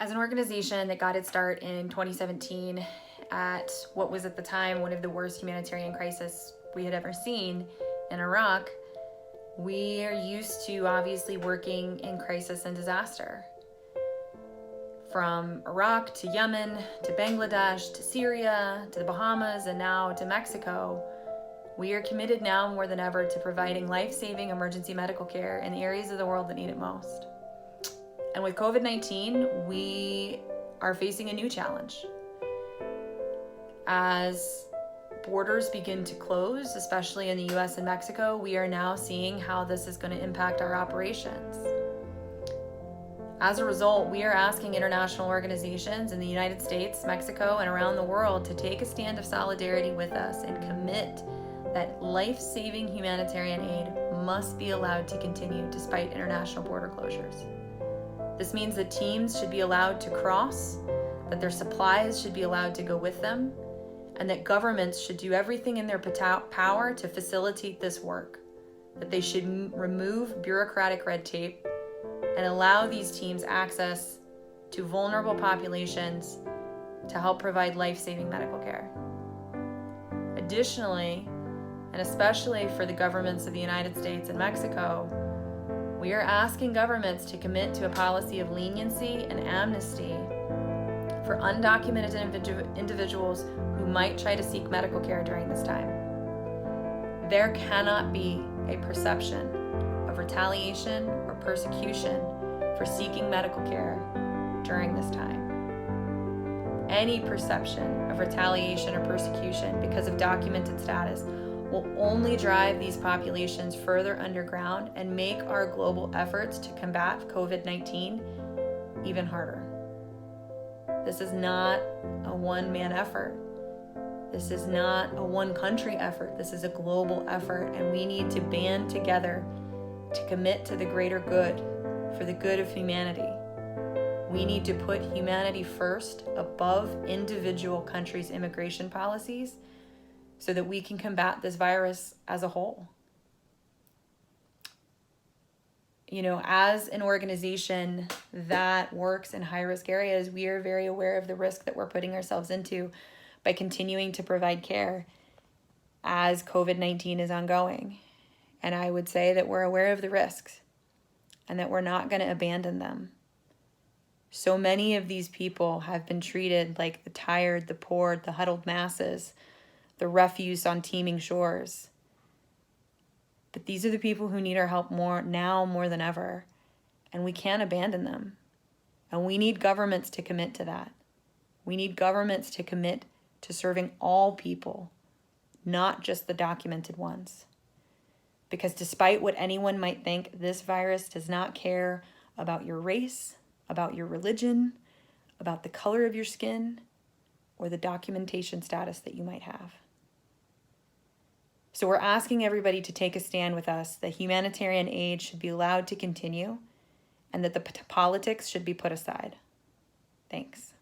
As an organization that got its start in 2017 at what was at the time one of the worst humanitarian crises we had ever seen in Iraq, we are used to obviously working in crisis and disaster. From Iraq to Yemen to Bangladesh to Syria to the Bahamas and now to Mexico, we are committed now more than ever to providing life-saving emergency medical care in the areas of the world that need it most. And with COVID-19, we are facing a new challenge. As borders begin to close, especially in the US and Mexico, we are now seeing how this is going to impact our operations. As a result, we are asking international organizations in the United States, Mexico, and around the world to take a stand of solidarity with us and commit that life-saving humanitarian aid must be allowed to continue despite international border closures. This means that teams should be allowed to cross, that their supplies should be allowed to go with them, and that governments should do everything in their power to facilitate this work, that they should remove bureaucratic red tape and allow these teams access to vulnerable populations to help provide life-saving medical care. Additionally, and especially for the governments of the United States and Mexico, we are asking governments to commit to a policy of leniency and amnesty for undocumented individuals who might try to seek medical care during this time. There cannot be a perception of retaliation or persecution for seeking medical care during this time. Any perception of retaliation or persecution because of documented status will only drive these populations further underground and make our global efforts to combat COVID-19 even harder. This is not a one-man effort. This is not a one-country effort. This is a global effort, and we need to band together to commit to the greater good, for the good of humanity. We need to put humanity first above individual countries' immigration policies so that we can combat this virus as a whole. As an organization that works in high-risk areas, we are very aware of the risk that we're putting ourselves into by continuing to provide care as COVID-19 is ongoing. And I would say that we're aware of the risks and that we're not going to abandon them. So many of these people have been treated like the tired, the poor, the huddled masses, the refuse on teeming shores. But these are the people who need our help more than ever, and we can't abandon them. And we need governments to commit to that. We need governments to commit to serving all people, not just the documented ones. Because despite what anyone might think, this virus does not care about your race, about your religion, about the color of your skin, or the documentation status that you might have. So we're asking everybody to take a stand with us that humanitarian aid should be allowed to continue and that the politics should be put aside. Thanks.